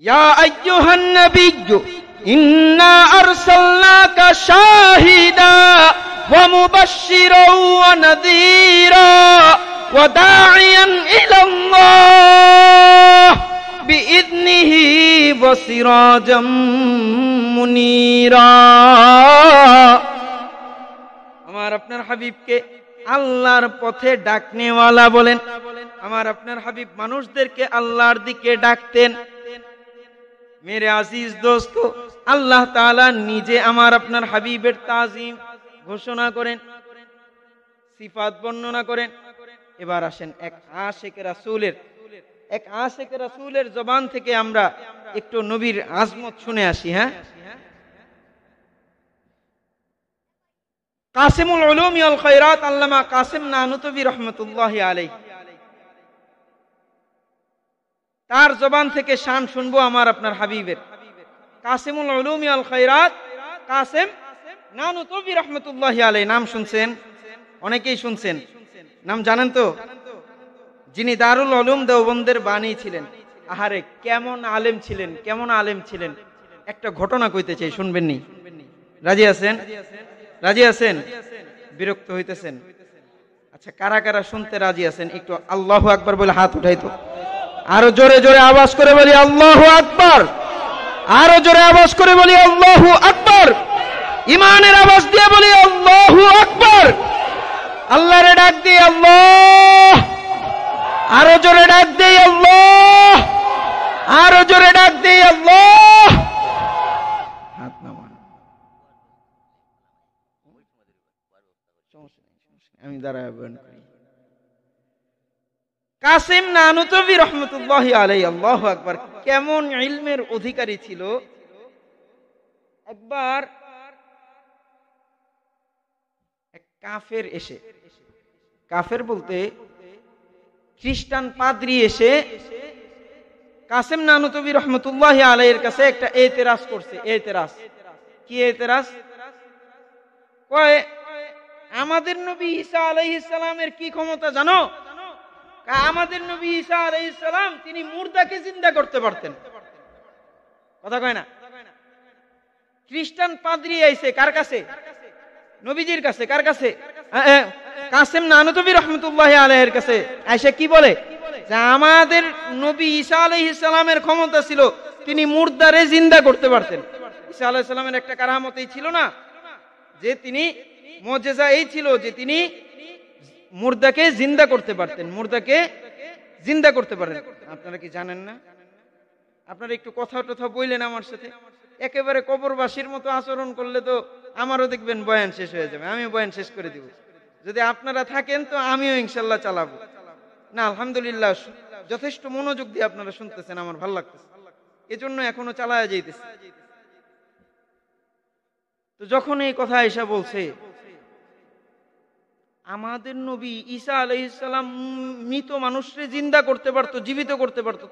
ইয়া আইয়ুহান নাবিয়্যু ইন্না আরসালনাকা শাহিদা ওয়া মুবাশশিরাও ওয়া নাযীরা ওয়া দাঈয়ান ইলাল্লাহ বিইذনিহি ওয়া সিরাজাম মুনীরা। আমার আপনার হাবিবকে আল্লাহর পথে ডাকনেওয়ালা বলেন। আমার আপনার হাবিব মানুষদেরকে আল্লাহর দিকে ডাকতেন। মেরে আজিজ দোস্ত, আল্লাহ তাআলা নিজে আমার আপনার হাবিবের তাজিম ঘোষণা করেন, সিফাত বর্ণনা করেন। এবার আসেন এক আশিক রাসূলের জবান থেকে আমরা একটু নবীর আজমত শুনে আসি। হ্যাঁ, কাসিমুল উলুম ওয়াল খায়রাত আল্লামা কাসিম নানুতুবি রাহমাতুল্লাহি আলাইহি, তার জবান থেকে শান শুনবো আমার আপনার হাবিবের। কাসিমুল উলুম ওয়াল খায়রাত কাসিম নানুতুবি রাহমাতুল্লাহি আলাইহি, নাম শুনছেন? অনেকেই শুনছেন, নাম জানেন তো? যিনি দারুল উলুম দেওবন্দের বাণী ছিলেন। আহারে কেমন আলেম ছিলেন, কেমন আলেম ছিলেন। একটা ঘটনা কইতে চাই, শুনবেন নি? রাজি আছেন? রাজি আছেন? বিরক্ত হইতেছেন? আচ্ছা, কারা কারা শুনতে রাজি আছেন একটু আল্লাহু আকবার বলে হাত উঠাইতো। আরো জোরে জোরে আওয়াজ করে বলি আল্লাহু আকবার। আরো জোরে আওয়াজ করে বলি আল্লাহু আকবার। ইমানের আওয়াজ দিয়ে বলি আল্লাহু আকবার। আল্লাহরে ডাক দিয়ে আল্লাহ। আরো জোরে ডাক দিয়ে আল্লাহ। আরো জোরে ডাক দিয়ে আল্লাহ। হাত নামান, আমি দাঁড়ায় বয়ান করি। কাসিম নানুতুবি রাহমাতুল্লাহি আলাইহি, আল্লাহু আকবার, কেমন ইলমের অধিকারী ছিল। একবার এক কাফের এসে, কাফের বলতে খ্রিস্টান পাদ্রী এসে কাসিম নানুতুবি রাহমাতুল্লাহি আলাইহির কাছে একটা এতেরাজ করছে। এতেরাজ কি? এতেরাজ কয়, আমাদের নবী ঈসা আলাইহিস সালামের কি ক্ষমতা জানো? আমাদের নবী ঈসা আলাইহিস সালাম তিনি মুর্দাকে জিন্দা করতে পারতেন। কথা কয় না? খ্রিস্টান পাদ্রী আইছে কার কাছে? নবীজির কাছে। কার কাছে? কাসিম নানুতুবি রাহমাতুল্লাহি আলাইহির কাছে। আয়েশা কি বলে যে আমাদের নবী ঈসা আলাইহিস সালামের ক্ষমতা ছিল তিনি মুর্দারে জিন্দা করতে পারতেন। ঈসা আলাইহিস সালামের একটা কারামত এই ছিল না যে তিনি, মুজিজা এই ছিল যে তিনি মুর্দাকে জিন্দা করতে পারতেন। মুর্দাকে জিন্দা করতে পারেন। আপনারা কি জানেন না? আপনারা একটু কথা টথা বললেন আমার সাথে। একেবারে কবরবাসীর মতো আচরণ করলে তো আমারও দেখবেন বয়ান শেষ হয়ে যাবে, আমিও বয়ান শেষ করে দিব। যদি আপনারা থাকেন তো আমিও ইনশাল্লাহ চালাবো। না, আলহামদুলিল্লাহ যথেষ্ট মনোযোগ দিয়ে আপনারা শুনতেছেন, আমার ভালো লাগতেছে, এজন্য এখনো চালায়া যাইতেছে। তো যখন এই কথা এসে বলছে আমাদের নবী ঈসা আলাইহিস সালাম মৃত মানুষকে জিন্দা করতে পারতো, জীবিত করতে পারতো,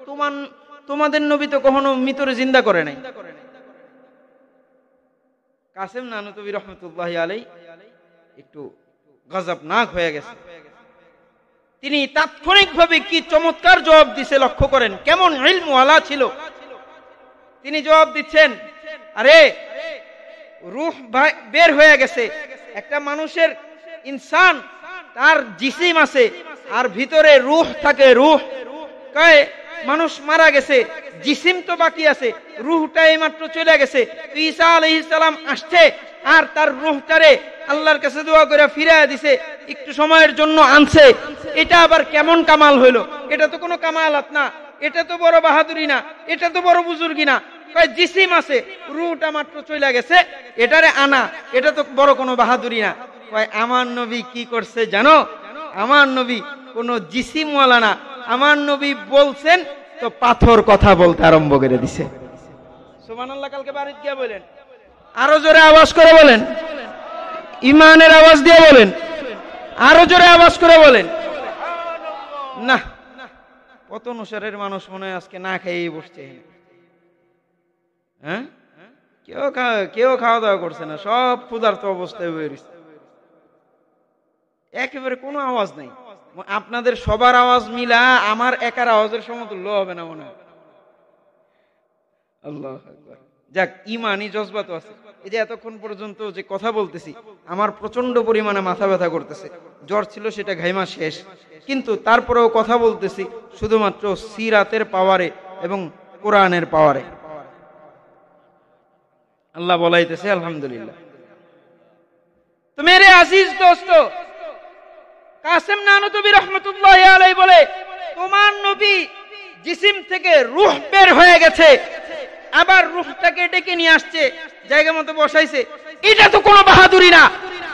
তোমাদের নবী তো কখনো মৃতরে জিন্দা করে নাই। কাসিম নানুতুবি রাহমাতুল্লাহি আলাইহি একটু গজবনাক হয়ে গেছে। তিনি তাৎক্ষণিকভাবে কি চমৎকার জবাব দিছে, লক্ষ্য করেন কেমন ইলমওয়ালা ছিল। তিনি জবাব দিচ্ছেন, আরে রূহ বের হয়ে গেছে। একটা মানুষের ইনসান তার জিসিম আছে আর ভিতরে রূহ থাকে। রূহ কয় মানুষ মারা গেছে, জিসিম তো বাকি আছে, রূহটা এইমাত্র চলে গেছে। তো ঈসা আলাইহিস সালাম আসছে আর তার রূহটারে আল্লাহর কাছে দোয়া করে ফিরাইয়া দিছে, একটু সময়ের জন্য আনছে। এটা আবার কেমন কামাল হইলো? এটা তো কোনো কামালাত না, এটা তো বড় বাহাদুরি না, এটা তো বড় বুজুর্গি না। কয় জিসিম আছে, রূহটা মাত্র চলে গেছে, এটারে আনা, এটা তো বড় কোনো বাহাদুরি না। কয় আমার নবী কি করছে জানো? আমার নবী কোনো জিসিমওয়ালা না, আমার নবী বলছেন তো পাথর কথা বলতে আরম্ভ করে দিছে। সুবহানাল্লাহ। কালকে বাড়িতে গিয়ে বলেন, আরো জোরে আওয়াজ করে বলেন, ইমানের আওয়াজ দিয়ে বলেন, আরো জোরে আওয়াজ করে বলেন। না, কত অনুসারের মানুষ মনে হয় আজকে না খেয়েই বসছে। হ্যাঁ, কেউ খাওয়া দাওয়া করছে না, সব ক্ষুধার্ত অবস্থায় বেরিয়েছে, একেবারে কোনো আওয়াজ নাই। আপনাদের সবার আওয়াজ মিলা আমার একার আওয়াজের সমতুল্য হবে না মনে হয়। আল্লাহু আকবার। যাক, ইমানি জজবা তো আছে। এই যে এতক্ষণ পর্যন্ত যে কথা বলতেছি, আমার প্রচন্ড পরিমাণে মাথা ব্যথা করতেছে, জ্বর ছিল সেটা ঘাইমা শেষ, কিন্তু তারপরেও কথা বলতেছি শুধুমাত্র সিরাতের পাওয়ারে এবং কোরআনের পাওয়ারে। আল্লাহ বলাইতেছে আলহামদুলিল্লাহ। তো মেরে আজিজ দোস্ত, কাসেম নানুতুবি রহমতুল্লাহি আলাইহি বলে, তোমার নবী জিসিম থেকে রূহ বের হয়ে গেছে, আবার রূহটাকে ডেকে নিয়ে আসছে, জায়গা মতো বসাইছে। এটা তো কোনো বাহাদুরি না।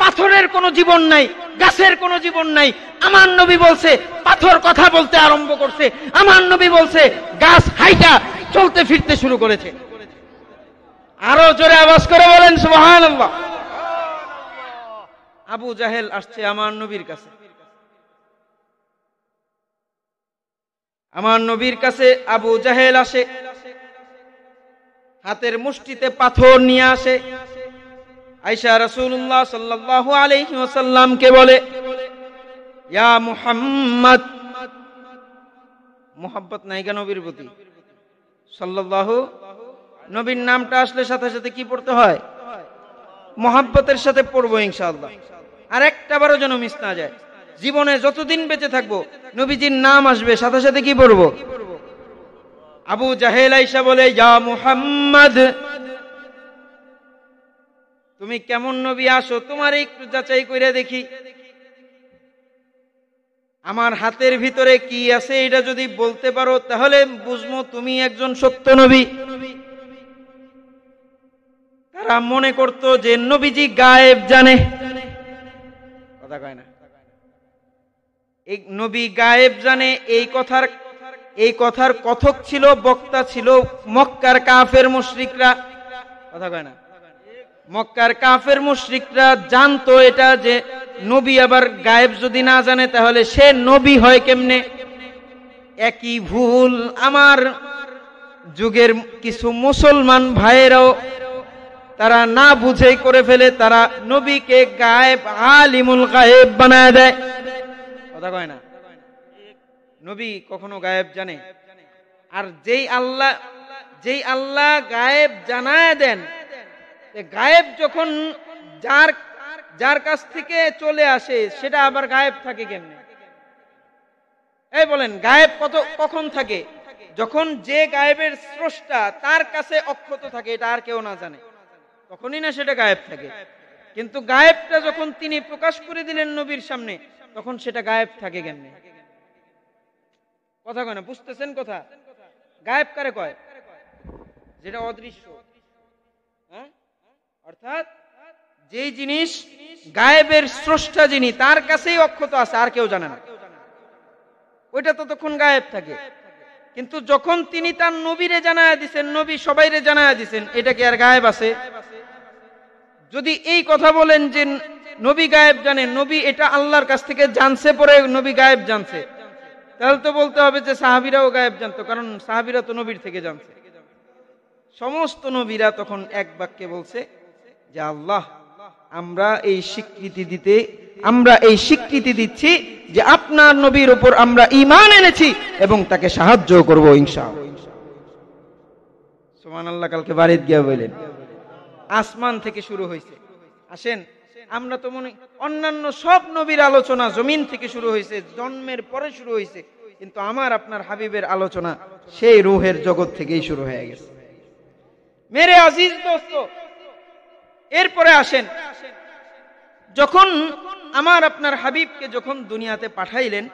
পাথরের কোনো জীবন নাই, গাছের কোনো জীবন নাই। আমার নবী বলছে পাথর কথা বলতে আরম্ভ করছে, আমার নবী বলছে গাছ হাইটা চলতে ফিরতে শুরু করেছে। আরো জোরে আওয়াজ করে বলেন সুবহানাল্লাহ। আবু জাহেল আসছে আমার নবীর কাছে, আমার নবীর কাছে আবু জাহেল আসে, হাতের মুষ্টিতে পাথর নিয়ে আসে। আয়েশা রাসূলুল্লাহ সাল্লাল্লাহু আলাইহি ওয়াসাল্লামকে বলে, ইয়া মুহাম্মদ, মুহাব্বত নাইকা নবীর প্রতি সাল্লাল্লাহু, নবীর নামটা আসলে সাথে সাথে কি পড়তে হয়? মুহাব্বতের সাথে পড়বো ইনশাআল্লাহ। আর একটা বারও যেন মিস না যায়। জীবনে যতদিন বেঁচে থাকবো নবীজির নাম আসবে সাথে সাথে কি পড়বো? আবু জাহেল আয়েশা বলে, ইয়া মুহাম্মদ, তুমি কেমন নবী, আসো তোমার একটু যাচাই করে দেখি। আমার হাতের ভিতরে কি আছে এটা যদি বলতে পারো তাহলে বুঝবো তুমি একজন সত্য নবী। তারা মনে করতো যে নবীজি গায়েব জানে, কথা কয় না, এই নবী গায়েব জানে। এই কথার কথক ছিল, বক্তা ছিল মক্কার কাফের মুশরিকরা, কথা কয় না। মক্কার কাফের মুশরিকরা জানতো এটা, যে নবী আবার গায়েব যদি না জানে তাহলে সে নবী হয় কেমনে। একই ভুল আমার যুগের কিছু মুসলমান ভাইয়েরাও তারা না বুঝেই করে ফেলে। তারা নবীকে গায়েব, আলিমুল গায়েব বানায় দেয়, কথা কয় না। নবী কখনো গায়েব জানে? আর যেই আল্লাহ গায়েব জানায় দেন, গায়েব যখন যার কাছ থেকে চলে আসে সেটা আবার গায়েব থাকে কেমনে? এই বলেন, গায়েব কখন থাকে? যখন যে গায়েবের স্রষ্টা তার কাছে অক্ষত থাকে, এটা আর কেউ না জানে, তখনই না সেটা গায়েব থাকে। কিন্তু গায়েবটা যখন তিনি প্রকাশ করে দিলেন নবীর সামনে, তখন সেটা গায়েব থাকে কেমনে? কথা কয় না, বুঝতেছেন কথা? গায়েব কারে কয়? যেটা অদৃশ্য, হ্যাঁ, অর্থাৎ যেই জিনিস গায়েবের স্রষ্টা যিনি তার কাছেই অক্ষত আছে, আর কেউ জানে না, ওইটা তো তখন গায়েব থাকে। কিন্তু যখন তিনি তার নবীরে জানায়া দিছেন, নবী সবাইরে জানায়া দিছেন, এটা কি আর গায়েব আছে? যদি এই কথা বলেন যে নবী গায়েব জানে, নবী এটা আল্লাহর কাছ থেকে জানছে পরে নবী গায়েব জানছে, তাহলে তো বলতে হবে যে সাহাবীরাও গায়েব জানতো, কারণ সাহাবীরা তো নবীর থেকে জানছে। সমস্ত নবীরা তখন এক বাক্যে বলছে যে আল্লাহ, আমরা এই স্বীকৃতি দিচ্ছি যে আপনার নবীর উপর আমরা ঈমান এনেছি এবং তাকে সাহায্য করব ইনশাআল্লাহ। সুবহানাল্লাহ। কালকে বাড়িতে গিয়া বললেন আসমান থেকে শুরু হয়েছে। আসেন, আমরা তো মনে অন্যান্য সব নবীর আলোচনা জমিন থেকে শুরু হয়েছে, জন্মের পরে শুরু হয়েছে, কিন্তু আমার আপনার হাবিবের আলোচনা সেই রূহের জগৎ থেকেই শুরু হয়ে গেছে। মেরে আজিজ দোস্ত, এরপরে আসেন, যখন আমার আপনার হাবিবকে যখন দুনিয়াতে পাঠাইলেন,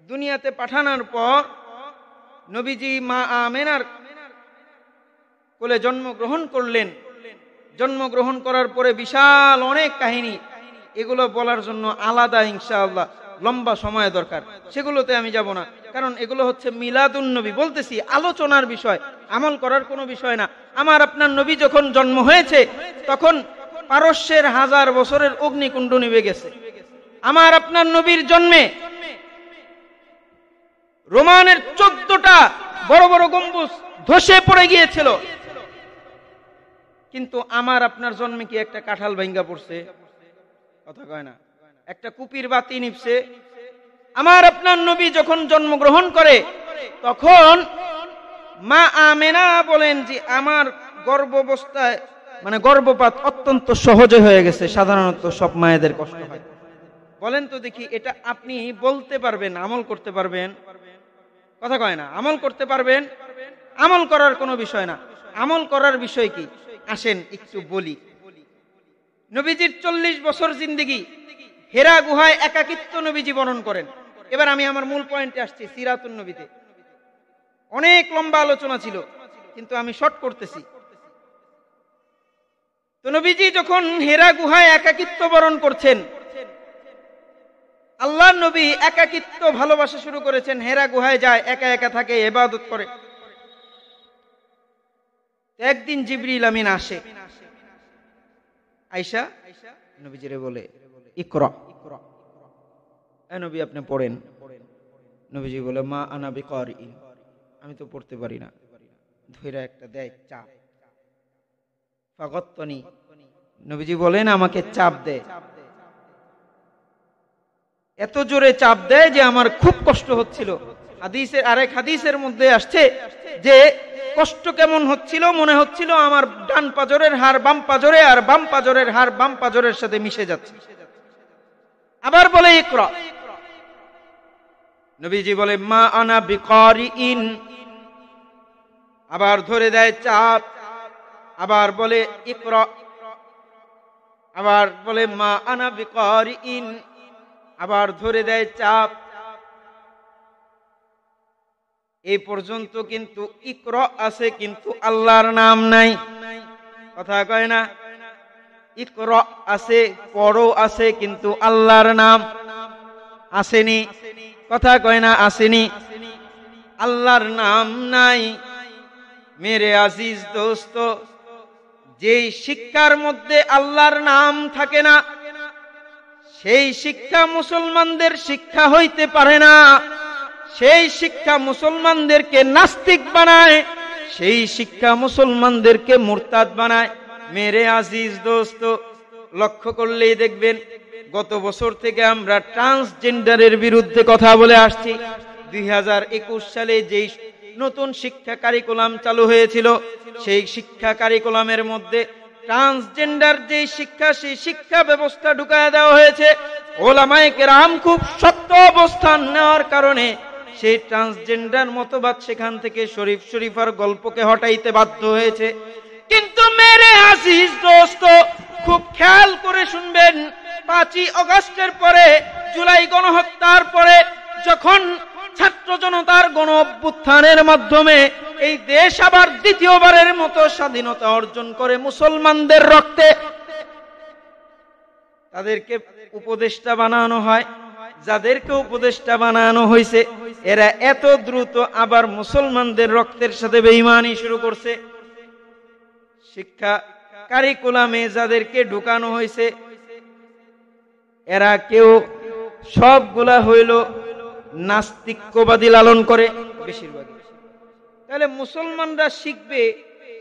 দুনিয়াতে পাঠানোর পর নবীজি মা আমেনার কোলে জন্মগ্রহণ করলেন। জন্মগ্রহণ করার পরে বিশাল অনেক কাহিনী, এগুলো বলার জন্য আলাদা ইনশাআল্লাহ লম্বা সময় দরকার, সেগুলোতে আমি যাব না, কারণ এগুলো হচ্ছে মিলাদুন নবী, বলতেছি আলোচনার বিষয়, আমল করার কোনো বিষয় না। আমার আপনার নবী যখন জন্ম হয়েছে তখন পারস্যের 1000 বছরের অগ্নিকুণ্ড নিভে গেছে। আমার আপনার নবীর জন্মে রোমানের 14টা বড় বড় গম্বুজ ধসে পড়ে গিয়েছিল, কিন্তু আমার আপনার জন্মে কি একটা কাঁঠাল ভাঙ্গা পড়ছে? কথা কয় না। একটা কুপির বাতি নিভছে? আমার আপনার নবী যখন জন্মগ্রহণ করে তখন মা আমেনা বলেন যে আমার গর্ভাবস্থায় মানে গর্ভপাত অত্যন্ত সহজে হয়ে গেছে, সাধারণত সব মায়েদের কষ্ট হয়। বলেন তো দেখি, এটা আপনি বলতে পারবেন, আমল করতে পারবেন? কথা কয় না, আমল করতে পারবেন? আমল করার কোনো বিষয় না, আমল করার বিষয় কি? আসেন একটু বলি। নবীজির 40 বছর জিন্দেগি, হেরা গুহায় একাকিত্ব নবীজি বরণ করেন। এবার আমি আমার মূল পয়েন্টে আসছি, সিরাতুন নবীতে অনেক লম্বা আলোচনা ছিল, কিন্তু আমি শর্ট করতেছি। তো নবীজি যখন হেরা গুহায় একাকিত্ব বরণ করছেন, আল্লাহর নবী একাকিত্ব ভালোবাসা শুরু করেছেন। হেরা গুহায় যায়, একা একা থাকে, ইবাদত করে। একদিন জিবরিল আমিন আসে, আয়েশা নবীজিরে বলে, ইকরা, এ নবী আপনি পড়েন। নবীজি বলে, মা আনা বিকারিইন, আমি তো পড়তে পারি না। ধইরা একটা দেয় চাপ, ফাগাত্তানি, নবীজি বলেন আমাকে চাপ দেয়, এত জোরে চাপ দেয় যে আমার খুব কষ্ট হচ্ছিল। হাদিসের আরেক হাদিসের মধ্যে আসছে যে কষ্ট কেমন হচ্ছিল, মনে হচ্ছিল আমার ডান পাজরের হাড় বাম পাজরে, আর বাম পাজরের হাড় বাম পাজরের সাথে মিশে যাচ্ছে। আবার বলে ইকরা, নবীজি বলে মা আনা বিকারিইন, আবার ধরে দেয় চাপ, আবার বলে ইকরা, আবার বলে মা আনা বিকারিইন, আবার ধরে দেয় চাপ। এই পর্যন্ত কিন্তু ইকরা আছে, কিন্তু আল্লাহর নাম নাই। কথা কয় না, ইকরা আছে, পড়ো আছে, কিন্তু আল্লাহর নাম আসেনি। কথা কয় না, আসেনি, আল্লাহর নাম নাই। মেরে আজিজ দোস্ত, যেই শিক্ষার মধ্যে আল্লাহর নাম থাকে না, সেই শিক্ষা মুসলমানদের শিক্ষা হইতে পারে না। সেই শিক্ষা মুসলমানদেরকে নাস্তিক বানায়, সেই শিক্ষা মুসলমানদেরকে মুরতাদ বানায়। মেরে আজিজ দোস্ত, লক্ষ্য করলেই দেখবেন গত বছর থেকে আমরা ট্রান্সজেন্ডারের বিরুদ্ধে কথা বলে আসছি। 2021 সালে যেই নতুন শিক্ষা কারিকুলাম চালু হয়েছিল, সেই শিক্ষা কারিকুলামের মধ্যে ট্রান্সজেন্ডার যেই শিক্ষা, সেই শিক্ষা ব্যবস্থা ঢুকায় দেওয়া হয়েছে। ওলামায়ে কেরাম খুব শক্ত অবস্থান নেওয়ার কারণে সেই ট্রান্সজেন্ডার মতবাদ সেখান থেকে শরীফ শরীফার গল্পকে হটাইতে বাধ্য হয়েছে। কিন্তু মেরে আজিজ দোস্ত, খুব খেয়াল করে শুনবেন, 5ই আগস্টের পরে, জুলাই গণহত্যার পরে, যখন ছাত্র জনতার গণ অভ্যুত্থানের মাধ্যমে এই দেশ আবার দ্বিতীয়বারের মতো স্বাধীনতা অর্জন করে মুসলমানদের রক্তে, তাদেরকে উপদেষ্টা বানানো হয়। যাদেরকে উপদেষ্টা বানানো হয়েছে, এরা এত দ্রুত আবার মুসলমানদের রক্তের সাথে বেঈমানি শুরু করছে। শিক্ষা কারিকুলামে যাদেরকে ঢুকানো হয়েছে, এরা কেউ সবগুলা হইল নাস্তিক্যবাদী লালন করে বেশিরভাগ। তাহলে মুসলমানরা শিখবে,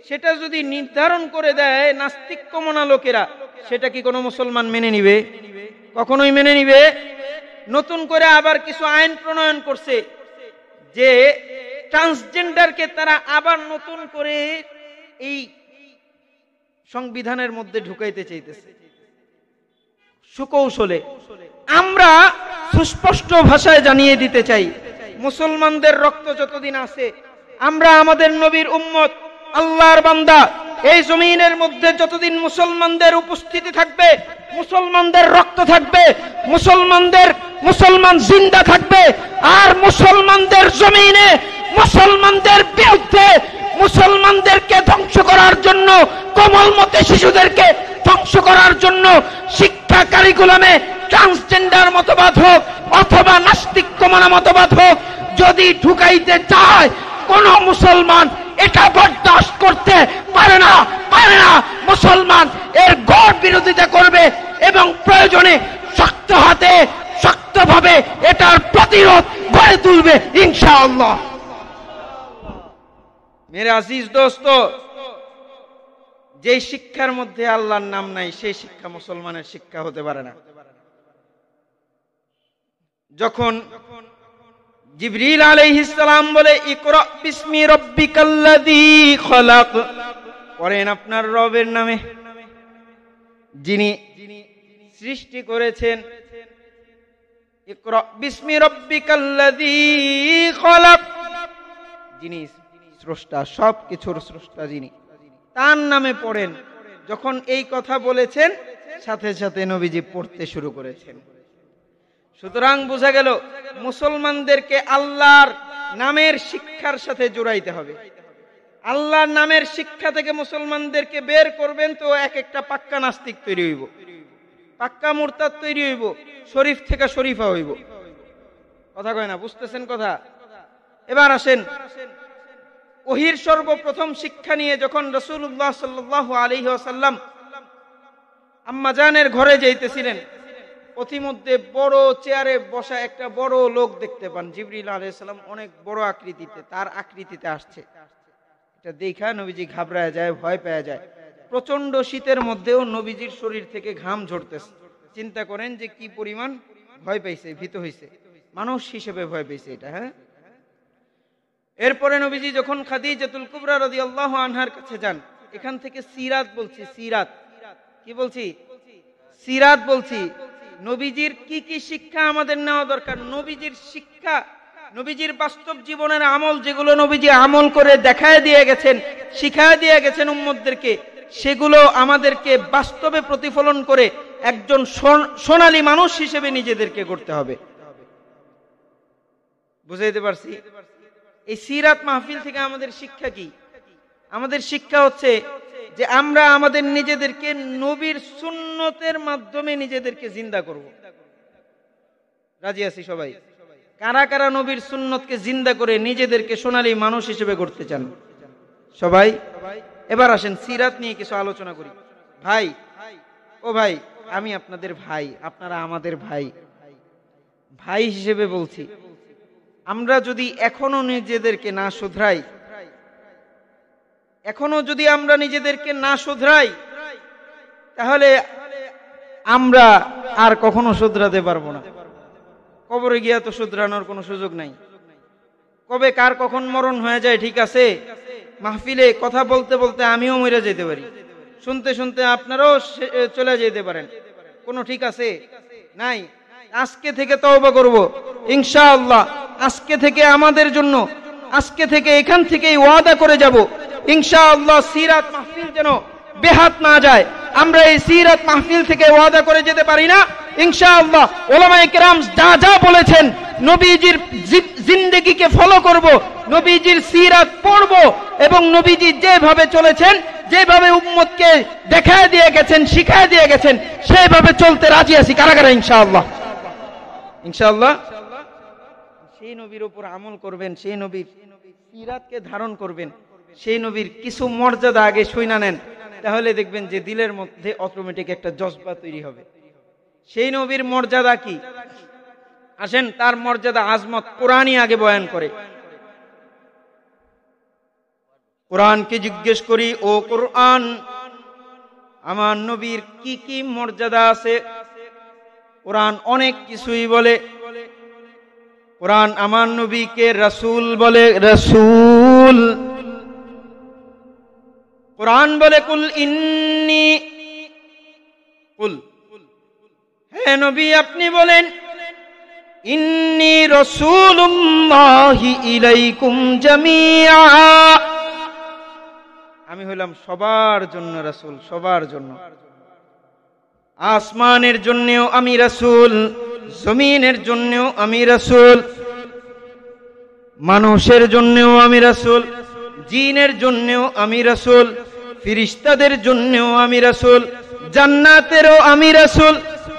সেটা যদি নির্ধারণ করে দেয় নাস্তিক্যমনা লোকেরা, সেটা কি কোনো মুসলমান মেনে নিবে? কখনোই মেনে নিবে? নতুন করে আবার কিছু আইন প্রণয়ন করছে যে ট্রান্সজেন্ডারকে তারা আবার নতুন করে এই সংবিধানের মধ্যে ঢুকাইতে চাইতেছে সুকৌশলে। আমরা সুস্পষ্ট ভাষায় জানিয়ে দিতে চাই, মুসলমানদের রক্ত যতদিন আছে, আমরা আমাদের নবীর উম্মত, আল্লাহর বান্দা, এই জমিনের মধ্যে যতদিন মুসলমানদের উপস্থিতি থাকবে, মুসলমানদের রক্ত থাকবে, মুসলমান জিন্দা থাকবে। আর মুসলমানদের জমিনে মুসলমানদের বিরুদ্ধে, মুসলমানদেরকে ধ্বংস করার জন্য, কোমলমতি শিশুদেরকে ধ্বংস করার জন্য শিক্ষা কারিকুলামে ট্রান্সজেন্ডার মতবাদ হোক অথবা নাস্তিক্যমনা মতবাদ হোক, যদি ঢুকাইতে চায়, কোন মুসলমান এটা বরদাস্ত করতে পারে না। মুসলমান এর ঘোর বিরোধিতা করবে এবং প্রয়োজনে শক্ত হাতে, শক্তভাবে এটার প্রতিরোধ গড়ে তুলবে ইনশাআল্লাহ। মেরে আজিজ দোস্ত, যে শিক্ষার মধ্যে আল্লাহর নাম নাই, সেই শিক্ষা মুসলমানের শিক্ষা হতে পারে না। যখন জিবরিল আলাইহিস সালাম বলে ইকরা বিসমি রাব্বিকাল্লাযী খলাক, পড়েন আপনার রবের নামে যিনি সৃষ্টি করেছেন। ইকরা বিসমি রাব্বিকাল্লাযী খলাক, যিনি স্রষ্টা, সব কিছুর স্রষ্টা যিনি, তার নামে পড়েন। যখন এই কথা বলেছেন সাথে সাথে নবীজি পড়তে শুরু করেছেন। সুতরাং বোঝা গেল মুসলমানদেরকে আল্লাহর নামের শিক্ষার সাথে জড়াইতে হবে। আল্লাহর নামের শিক্ষা থেকে মুসলমানদেরকে বের করবেন তো এক একটা পাক্কা নাস্তিক তৈরি হইব, পাক্কা মুরতাদ তৈরি হইব, শরীফ থেকে শরীফা হইব। কথা কয় না, বুঝতেছেন কথা? এবার আসেন, ওহীর সর্বপ্রথম শিক্ষা নিয়ে যখন রাসূলুল্লাহ সাল্লাল্লাহু আলাইহি ওয়াসাল্লাম আম্মা জানের ঘরে যাইতেছিলেন, পথিমধ্যে বড় চেয়ারে বসা একটা বড় লোক দেখতে পান। জিবরিল আলাইহিস সালাম অনেক বড় আকৃতিতে, তার আকৃতিতে আসছে। এটা দেখা নবীজি ঘাবড়ায় যায়, ভয় পেয়ে যায়। প্রচন্ড শীতের মধ্যেও নবীজির শরীর থেকে ঘাম ঝরতেছে। চিন্তা করেন যে কি পরিমাণ ভয় পাইছে, ভীত হইছে, মানুষ হিসেবে ভয় পাইছে এটা। হ্যাঁ, এরপরে নবীজি যখন খাদিজাতুল কুবরা রাদিয়াল্লাহু আনহার কাছে যান, এখান থেকে সিরাত বলছি, সিরাত কি বলছি, সিরাত বলছি। নবীজির কি কি শিক্ষা আমাদের নেওয়া দরকার, নবীজির শিক্ষা, নবীজির বাস্তব জীবনের আমল, যেগুলো নবীজি আমল করে দেখায় দিয়ে গেছেন, শিখায় দিয়ে গেছেন উম্মতদেরকে, সেগুলো আমাদেরকে বাস্তবে প্রতিফলন করে একজন সোনালী মানুষ হিসেবে নিজেদেরকে করতে হবে। বুঝাইতে পারছি? এই সিরাত মাহফিল থেকে আমাদের শিক্ষা কি? আমাদের শিক্ষা হচ্ছে যে আমরা আমাদের নিজেদেরকে নবীর সুন্নতের মাধ্যমে নিজেদেরকে জিন্দা করব। রাজি আছি সবাই? কারা কারা নবীর সুন্নতকে জিন্দা করে নিজেদেরকে সোনালী মানুষ হিসেবে করতে চান? সবাই? এবার আসেন সিরাত নিয়ে কিছু আলোচনা করি। ভাই, ও ভাই, আমি আপনাদের ভাই, আপনারা আমাদের ভাই। ভাই হিসেবে বলছি, আমরা যদি এখনো নিজেদেরকে না শুধরাই, এখনো যদি আমরা নিজেদেরকে না শুধরাই, তাহলে আমরা আর কখনো শুধরাতে পারবো না। কবরে গিয়া তো শুধরানোর কোনো সুযোগ নাই। কবে কার কখন মরণ হয়ে যায় ঠিক আছে, মাহফিলে কথা বলতে বলতে আমিও মরে যেতে পারি, শুনতে শুনতে আপনারাও চলে যেতে পারেন, কোনো ঠিক আছে নাই। আজকে থেকে তওবা করব ইনশাআল্লাহ। আজকে থেকে আমাদের জন্য, আজকে থেকে এখান থেকেই ওয়াদা করে যাব ইনশাআল্লাহ, সিরাত মাহফিল যেন বেহাত না যায়। আমরা এই সিরাত মাহফিল থেকে ওয়াদা করে যেতে পারি না ইনশাআল্লাহ। উলামায়ে কেরাম যা যা বলেছেন, নবীজির জিন্দেগিকে ফলো করব, নবীজির সিরাত পড়ব, এবং নবীজি যেভাবে চলেছেন, যেভাবে উম্মতকে দেখায় দিয়ে গেছেন, শিখায় দিয়ে গেছেন, সেইভাবে চলতে রাজি আছি। কারা কারা ইনশাআল্লাহ? ইনশাআল্লাহ সেই নবীর উপর আমল করবেন, সেই নবীর সিরাতকে ধারণ করবেন, সেই নবীর কিছু মর্যাদা আগে শুইনা নেন, তাহলে দেখবেন যে দিলের মধ্যে অটোমেটিক একটা জজবা তৈরি হবে। সেই নবীর মর্যাদা কি? আসেন, তার মর্যাদা আজমত কোরআনই আগে বয়ান করে। কোরআনকে জিজ্ঞেস করি, ও কোরআন, আমার নবীর কি কি মর্যাদা আছে? কোরআন অনেক কিছুই বলে। কোরআন আমার নবীকে রাসূল বলে, রাসূল। কোরআন বলে কুল ইন্নী, কুল, হে নবী আপনি বলেন, ইন্নী রাসূলুল্লাহি ইলাইকুম জামিআ, আমি হলাম সবার জন্য রাসূল, সবার জন্য। আসমানের জন্যও আমি রাসূল, জমিনের জন্যও আমি রাসূল, মানুষের জন্যও আমি রাসূল, জিনের জন্যও আমি রাসূল, ফেরেশতাদের জন্যও আমি রাসূল, জান্নাতেরও আমি রাসূল,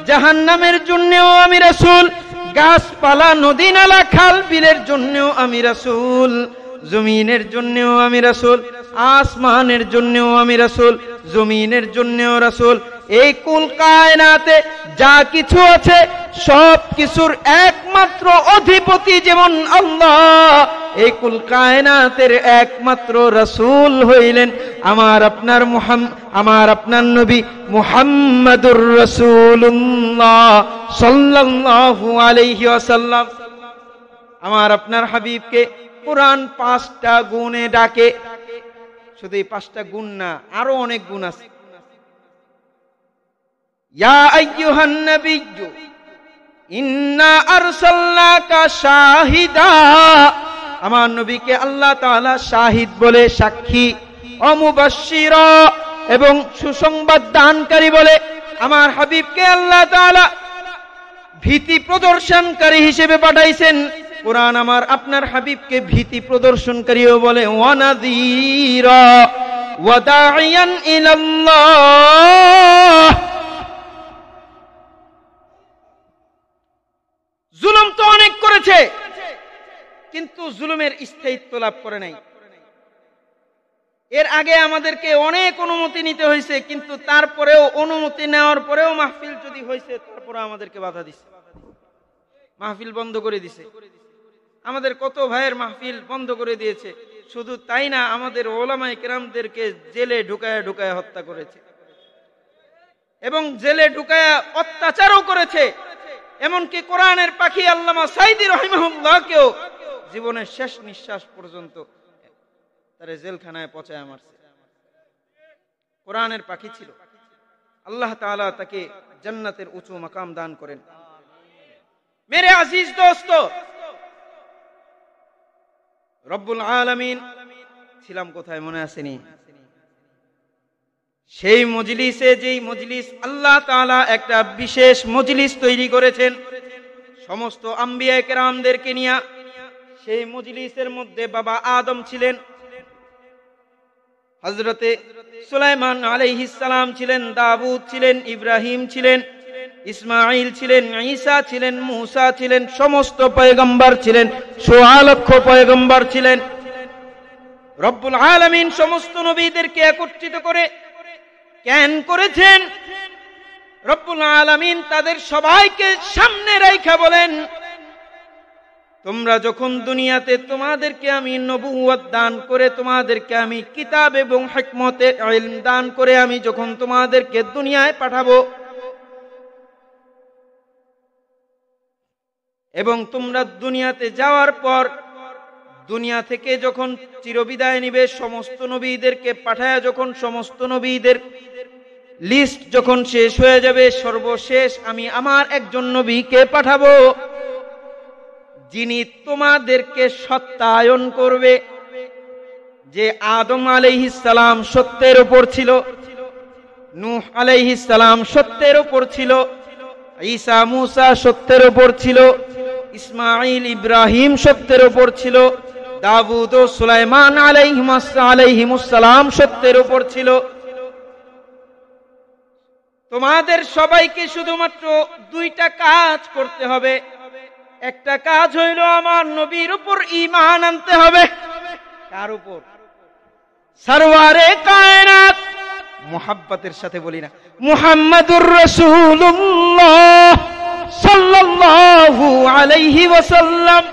জাহান্নামের জন্যও আমি রাসূল, গাছপালা, নদী নালা, খাল বিলের জন্যও আমি রাসূল, জমিনের জন্যও আমি রাসূল, আসমানের জন্যও আমি রাসূল, জমিনের জন্যও রাসূল। এই কুল কায়নাতে যা কিছু আছে সব কিছুর একমাত্র অধিপতি যেমন আল্লাহ, এই কুল কায়নাতের একমাত্র রাসূল হইলেন আমার আপনার নবী মুহাম্মাদুর রাসূলুল্লাহ সাল্লাল্লাহু আলাইহি ওয়াসাল্লাম। আমার আপনার হাবিবকে কোরআন 5টা গুণে ডাকে। শুধু এই 5টা গুণ না, আরো অনেক গুণ আছে। ইয়া আইয়ুহান নাবিয়্যু ইন্না আরসালনাকা শাহিদা, আমার নবীকে আল্লাহ তাআলা শাহিদ বলে, সাক্ষী, অমুবাশশিরা, এবং সুসংবাদ দানকারী বলে। আমার হাবিবকে আল্লাহ তাআলা ভীতি প্রদর্শনকারী হিসেবে পাঠাইছেন। কোরআন আমার আপনার হাবিবকে ভীতি প্রদর্শনকারীও বলে। ওয়ানাযীরা ওয়া দাঈয়ান ইলাল্লাহ। জুলুম তো অনেক করেছে, কিন্তু জুলুমের স্থায়িত্ব লাভ করে নাই। এর আগে আমাদেরকে অনেক অনুমতি নিতে হয়েছে, কিন্তু তারপরেও অনুমতি নেওয়ার পরেও মাহফিল যদি হয়েছে, তারপরে আমাদেরকে বাধা দিছে, মাহফিল বন্ধ করে দিছে। আমাদের কত ভাইয়ের মাহফিল বন্ধ করে দিয়েছে। শুধু তাই না, আমাদের ওলামায়ে কেরামদেরকে জেলে ঢুকায়া ঢুকায়া হত্যা করেছে, এবং জেলে ঢুকায়া অত্যাচারও করেছে। এমনকি কোরআনের পাখি আল্লামা সাইদি রাহিমাহুল্লাহকেও জীবনের শেষ নিঃশ্বাস পর্যন্ত তারে জেলখানায় পচায় মারছে। কোরআনের পাখি ছিল। আল্লাহ তাআলা তাকে জান্নাতের উঁচু মাকাম দান করেন। মেরে আজিজ দোস্ত, রব্বুল আলামিন, ছিলাম কোথায় মনে আসেনি? সেই মজলিসে, যেই মজলিস আল্লাহ তাআলা একটা বিশেষ মজলিস তৈরি করেছেন সমস্ত আম্বিয়া কেরামদেরকে নিয়ে। সেই মজলিসের মধ্যে বাবা আদম ছিলেন, হযরতে সুলাইমান আলাইহিস সালাম ছিলেন, দাউদ ছিলেন, ইব্রাহিম ছিলেন, ইসমাঈল ছিলেন, ঈসা ছিলেন, মূসা ছিলেন, সমস্ত পয়গম্বর ছিলেন, ১৬ লক্ষ পয়গম্বর ছিলেন। রব্বুল আলামিন সমস্ত নবীদেরকে একত্রিত করে কেন করেছেন? রব্বুল আলামিন তাদের সবাইকে সামনে রাইখা বলেন, তোমরা যখন দুনিয়াতে তোমাদেরকে আমি নবুয়ত দান করে, তোমাদেরকে আমি কিতাব এবং হিকমতে ইলম দান করে আমি যখন তোমাদেরকে দুনিয়ায় পাঠাবো, এবং তোমরা দুনিয়াতে যাওয়ার পর দুনিয়া থেকে যখন চিরবিদায় নিবে, সমস্ত নবীদেরকে পাঠায়া যখন সমস্ত নবীদের লিস্ট যখন শেষ হয়ে যাবে, সর্বশেষ আমি আমার একজন নবীকে পাঠাবো, যিনি তোমাদেরকে সত্যায়ন করবে। যে আদম আলাইহিস সালাম সত্যের উপর ছিল, নূহ আলাইহিস সালাম সত্যের উপর ছিল, ঈসা মূসা সত্যের উপর ছিল, ইসমাঈল ইব্রাহিম সত্যের উপর ছিল, দাউদ ও সুলাইমান আলাইহিমুস সালাম সত্যের উপর ছিল। তোমাদের সবাইকে শুধুমাত্র 2টা কাজ করতে হবে। একটা কাজ হইল আমার নবীর উপর ঈমান আনতে হবে। কার উপর? সরওয়ারে কায়নাত, মুহাব্বতের সাথে বলি না, মুহাম্মাদুর রাসূলুল্লাহ সাল্লাল্লাহু আলাইহি ওয়াসাল্লাম।